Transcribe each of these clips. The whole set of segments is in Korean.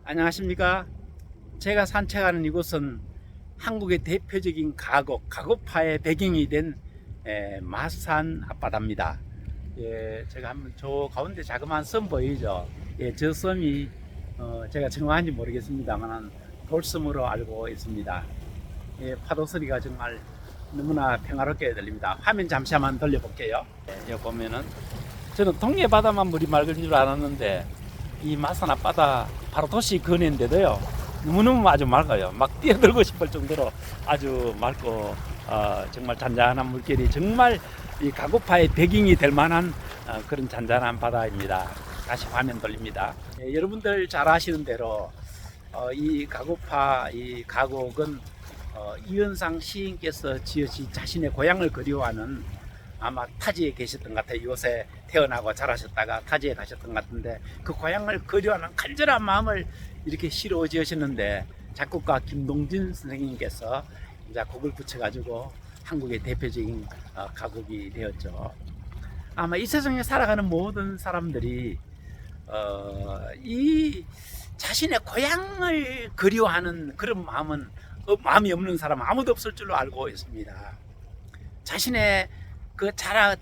안녕하십니까. 제가 산책하는 이곳은 한국의 대표적인 가곡파의 배경이 된 마산 앞바다입니다. 예, 제가 한번 저 가운데 자그마한 섬 보이죠? 예, 저 섬이 제가 정확한지 모르겠습니다만 돌섬으로 알고 있습니다. 예, 파도 소리가 정말 너무나 평화롭게 들립니다. 화면 잠시 한번 돌려볼게요. 예, 여기 보면은 저는 동해 바다만 물이 맑은 줄 알았는데 이 마산 앞바다 바로 도시 근해인데도요, 너무너무 아주 맑아요. 막 뛰어들고 싶을 정도로 아주 맑고 정말 잔잔한 물결이 정말 이 가고파의 배경이 될 만한 그런 잔잔한 바다입니다. 다시 화면 돌립니다. 예, 여러분들 잘 아시는 대로 이 가고파 이 가곡은 이은상 시인께서 지으신 자신의 고향을 그리워하는, 아마 타지에 계셨던 것 같아요. 이곳에 태어나고 자라셨다가 타지에 가셨던 것 같은데, 그 고향을 그리워하는 간절한 마음을 이렇게 시로 지으셨는데, 작곡가 김동진 선생님께서 이제 곡을 붙여가지고 한국의 대표적인 가곡이 되었죠. 아마 이 세상에 살아가는 모든 사람들이 이 자신의 고향을 그리워하는 그런 마음이 없는 사람은 아무도 없을 줄로 알고 있습니다. 자신의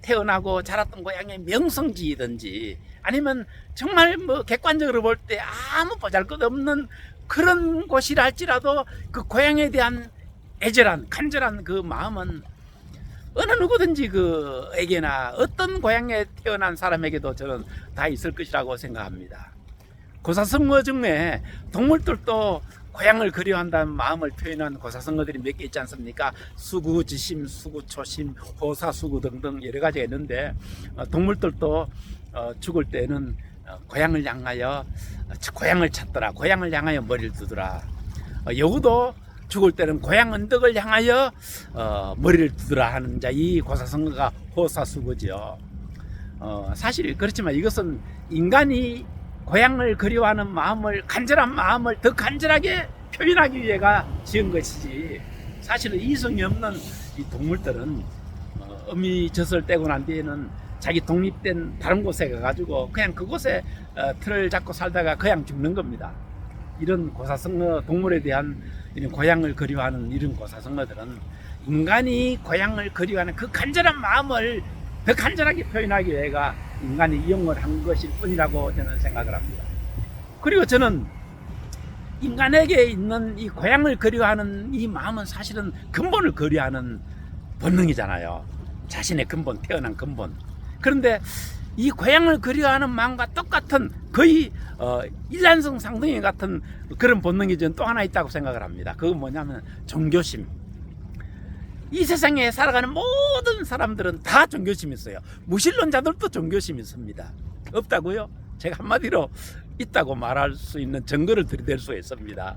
태어나고 자랐던 고향의 명성지이든지, 아니면 정말 객관적으로 볼 때 아무 보잘것없는 그런 곳이라 할지라도 그 고향에 대한 애절한 간절한 그 마음은 어느 누구든지 에게나 어떤 고향에 태어난 사람에게도 저는 다 있을 것이라고 생각합니다. 고사성어 중에 동물들도 고향을 그리워한다는 마음을 표현한 고사성어들이 몇 개 있지 않습니까? 수구지심, 수구초심, 호사수구 등등 여러 가지가 있는데, 동물들도 죽을 때는 고향을 향하여 고향을 찾더라, 고향을 향하여 머리를 두더라. 여우도 죽을 때는 고향 언덕을 향하여 머리를 두더라 하는 자, 이 고사성어가 호사수구죠. 사실 그렇지만 이것은 인간이 고향을 그리워하는 마음을, 간절한 마음을 더 간절하게 표현하기 위해가 지은 것이지, 사실은 이성이 없는 이 동물들은 어미 젖을 떼고 난 뒤에는 자기 독립된 다른 곳에 가가지고 그냥 그곳에 틀을 잡고 살다가 그냥 죽는 겁니다. 이런 고사성어, 동물에 대한 이런 고향을 그리워하는 이런 고사성어들은 인간이 고향을 그리워하는 그 간절한 마음을 더 간절하게 표현하기 위해가 인간이 이용을 한 것일 뿐이라고 저는 생각을 합니다. 그리고 저는 인간에게 있는 이 고향을 그리워하는 이 마음은 사실은 근본을 그리워하는 본능이잖아요. 자신의 근본, 태어난 근본. 그런데 이 고향을 그리워하는 마음과 똑같은, 거의 일란성 상등이 같은 그런 본능이 저는 또 하나 있다고 생각을 합니다. 그건 뭐냐면 종교심. 이 세상에 살아가는 모든 사람들은 다 종교심이 있어요. 무신론자들도 종교심이 있습니다. 없다고요? 제가 한마디로 있다고 말할 수 있는 증거를 들이댈 수 있습니다.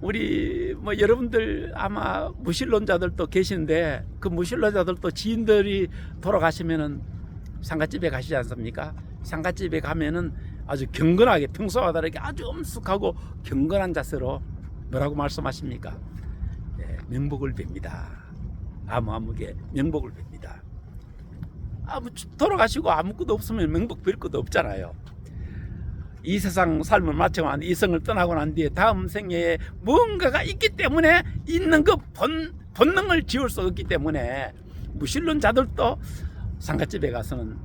우리 여러분들 아마 무신론자들도 계신데, 그 무신론자들도 지인들이 돌아가시면은 상갓집에 가시지 않습니까? 상갓집에 가면은 아주 경건하게, 평소와 다르게 아주 엄숙하고 경건한 자세로 뭐라고 말씀하십니까? 네, 명복을 빕니다. 아무게 명복을 빕니다. 돌아가시고 아무것도 없으면 명복 빌 것도 없잖아요. 이 세상 삶을 마치고 난 이성을 떠나고 난 뒤에 다음 생애에 무언가가 있기 때문에, 있는 그 본능을 지울 수 없기 때문에 무신론자들도 상갓집에 가서는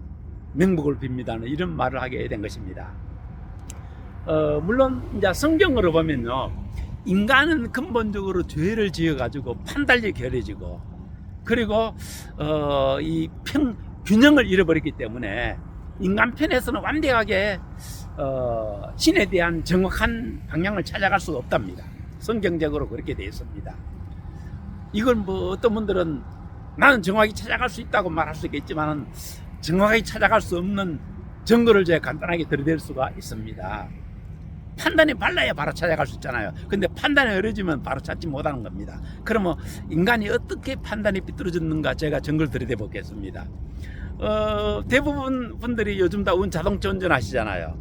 명복을 빕니다는 이런 말을 하게 된 것입니다. 물론 이제 성경으로 보면요, 인간은 근본적으로 죄를 지어가지고 판단력이 결여지고, 그리고 이 균형을 잃어버렸기 때문에 인간 편에서는 완벽하게 신에 대한 정확한 방향을 찾아갈 수가 없답니다. 성경적으로 그렇게 되어 있습니다. 이걸 어떤 분들은 나는 정확히 찾아갈 수 있다고 말할 수 있겠지만, 정확하게 찾아갈 수 없는 증거를 제가 간단하게 들이댈 수가 있습니다. 판단이 빨라야 바로 찾아갈 수 있잖아요. 근데 판단이 어려지면 바로 찾지 못하는 겁니다. 그러면 인간이 어떻게 판단이 삐뚤어졌는가, 제가 증거를 들이대 보겠습니다. 대부분 분들이 요즘 다 자동차 운전하시잖아요.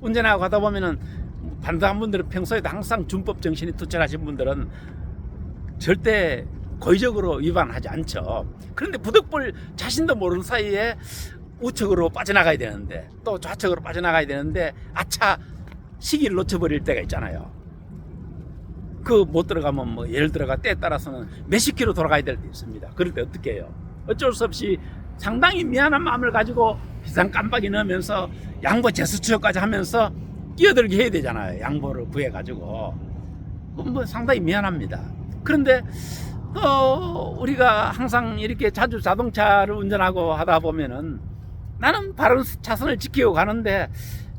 운전하고 가다 보면은 반드한 분들은 평소에도 항상 준법 정신이 투철하신 분들은 절대 고의적으로 위반하지 않죠. 그런데 부득불 자신도 모르는 사이에 우측으로 빠져나가야 되는데, 또 좌측으로 빠져나가야 되는데, 아차 시기를 놓쳐버릴 때가 있잖아요. 그 못 들어가면 뭐 예를 들어가 때에 따라서는 몇십 킬로 돌아가야 될 때 있습니다. 그럴 때 어떻게 해요? 어쩔 수 없이 상당히 미안한 마음을 가지고 비상 깜빡이 넣으면서 양보 제스처까지 하면서 끼어들게 해야 되잖아요. 양보를 구해가지고. 뭐 상당히 미안합니다. 그런데 또 우리가 항상 이렇게 자주 자동차를 운전하고 하다 보면은 나는 바른 차선을 지키고 가는데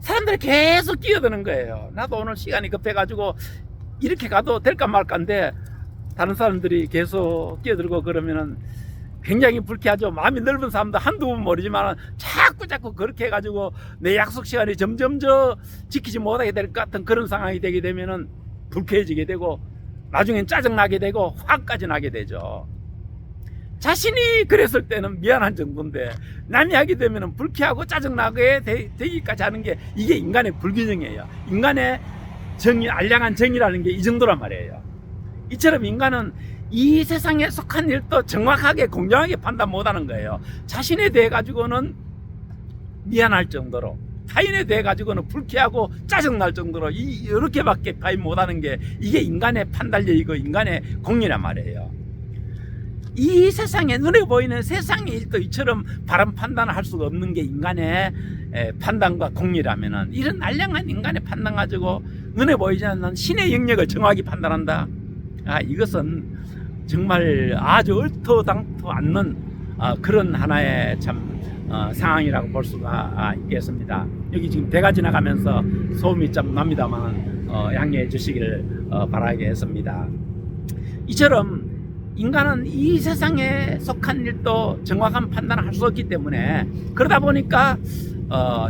사람들이 계속 끼어드는 거예요. 나도 오늘 시간이 급해가지고 이렇게 가도 될까 말까인데 다른 사람들이 계속 끼어들고 그러면은 굉장히 불쾌하죠. 마음이 넓은 사람도 한두 번 모르지만 자꾸 그렇게 해가지고 내 약속 시간이 점점 지키지 못하게 될 것 같은 그런 상황이 되게 되면은 불쾌해지게 되고 나중엔 짜증나게 되고 화까지 나게 되죠. 자신이 그랬을 때는 미안한 정도인데 남이 하게 되면은 불쾌하고 짜증나게 되기까지 하는 게 이게 인간의 불균형이에요. 인간의 정의, 알량한 정의라는 게 이 정도란 말이에요. 이처럼 인간은 이 세상에 속한 일도 정확하게 공정하게 판단 못하는 거예요. 자신에 대해 가지고는 미안할 정도로, 타인에 대해 가지고는 불쾌하고 짜증날 정도로 이렇게밖에 파인 못하는 게 이게 인간의 판단력이고 인간의 공리란 말이에요. 이 세상에 눈에 보이는 세상의 일도 이처럼 바른 판단을 할 수가 없는 게 인간의 판단과 공리라면은 이런 알량한 인간의 판단 가지고 눈에 보이지 않는 신의 영역을 정확히 판단한다. 이것은 정말 아주 얼토당토 않는 그런 하나의 참 상황이라고 볼 수가 있겠습니다. 여기 지금 배가 지나가면서 소음이 좀 납니다만 양해해 주시기를 바라겠습니다. 이처럼 인간은 이 세상에 속한 일도 정확한 판단을 할 수 없기 때문에 그러다 보니까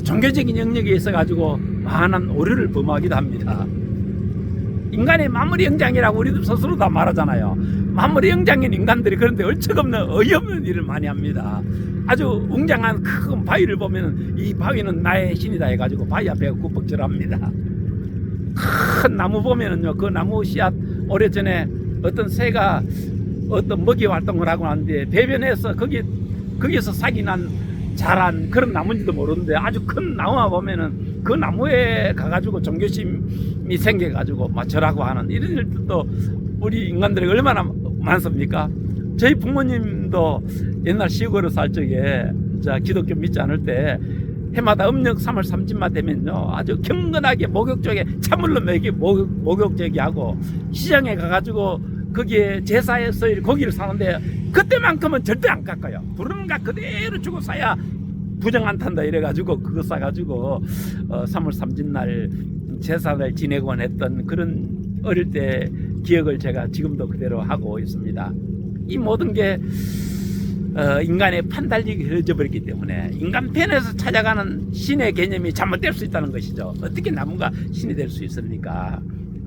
종교적인 영역에 있어 가지고 많은 오류를 범하기도 합니다. 인간의 마무리 영장이라고 우리도 스스로 다 말하잖아요. 마무리 영장인 인간들이 그런데 얼척없는 어이없는 일을 많이 합니다. 아주 웅장한 큰 바위를 보면 이 바위는 나의 신이다 해가지고 바위 앞에 구벅절합니다. 큰 나무 보면은요, 그 나무 씨앗 오래전에 어떤 새가 어떤 먹이 활동을 하고 나는데 배변해서 거기에서 싹이 난 자란 그런 나무인지도 모르는데 아주 큰 나무만 보면은 그 나무에 가가지고 종교심이 생겨가지고 절하고 하는 이런 일들도 우리 인간들이 얼마나 많습니까? 저희 부모님도 옛날 시골에 살 적에 기독교 믿지 않을 때 해마다 음력 3월 3일만 되면요 아주 경건하게 목욕제에 찬물로 목욕제기 하고 시장에 가가지고 거기에 제사에서 고기를 사는데 그때만큼은 절대 안 깎아요. 부르는 가 그대로 주고 사야 부정 안 탄다 이래가지고 그거 사가지고 3월 3일 날 제사를 지내곤 했던 그런 어릴 때 기억을 제가 지금도 그대로 하고 있습니다. 이 모든 게 인간의 판단력이 흐려져 버렸기 때문에 인간 편에서 찾아가는 신의 개념이 잘못될 수 있다는 것이죠. 어떻게 나무가 신이 될 수 있습니까?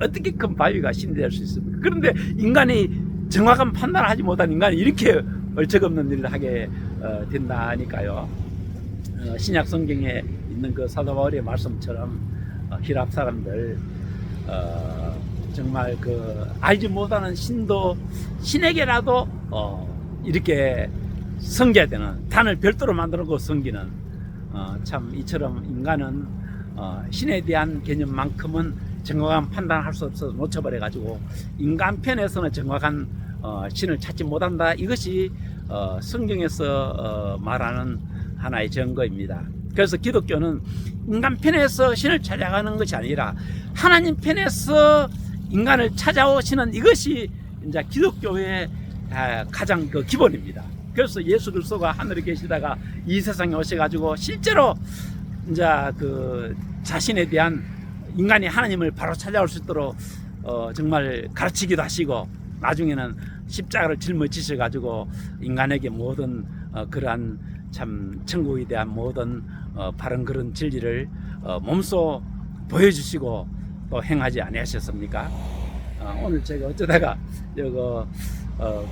어떻게 큰 바위가 신이 될 수 있습니까? 그런데 인간이 정확한 판단을 하지 못한 인간이 이렇게 얼척없는 일을 하게 된다니까요. 신약 성경에 있는 그 사도 바울의 말씀처럼 히랍 사람들 정말 그 알지 못하는 신도 신에게라도 이렇게 섬겨야 되는 단을 별도로 만들고 섬기는 참 이처럼 인간은 신에 대한 개념만큼은 정확한 판단을 할 수 없어서 놓쳐버려 가지고 인간 편에서는 정확한 신을 찾지 못한다. 이것이 성경에서 말하는 하나의 증거입니다. 그래서 기독교는 인간 편에서 신을 찾아가는 것이 아니라 하나님 편에서 인간을 찾아오시는 이것이 이제 기독교의 가장 그 기본입니다. 그래서 예수 그리스도가 하늘에 계시다가 이 세상에 오셔가지고 실제로 이제 그 자신에 대한 인간이 하나님을 바로 찾아올 수 있도록 정말 가르치기도 하시고 나중에는 십자가를 짊어지셔가지고 인간에게 모든 그러한 참 천국에 대한 모든 바른 그런 진리를 몸소 보여주시고 또 행하지 아니하셨습니까? 오늘 제가 어쩌다가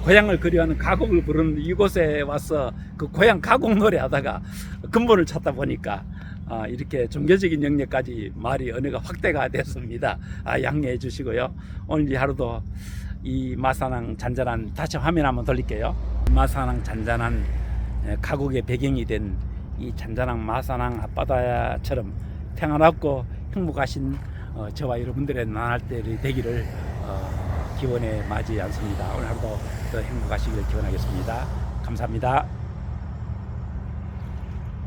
고향을 그리워하는 가곡을 부르는 이곳에 와서 그 고향 가곡 노래 하다가 근본을 찾다 보니까 이렇게 종교적인 영역까지 말이 언어가 확대가 됐습니다. 양해해 주시고요. 오늘 이 하루도 이 마산항 잔잔한 다시 화면 한번 돌릴게요. 마산항 잔잔한 가곡의 배경이 된 이 잔잔한 마산항 앞바다처럼 평안하고 행복하신 저와 여러분들의 나날들이 되기를 기원해 마지 않습니다. 오늘 하루도 더 행복하시길 기원하겠습니다. 감사합니다.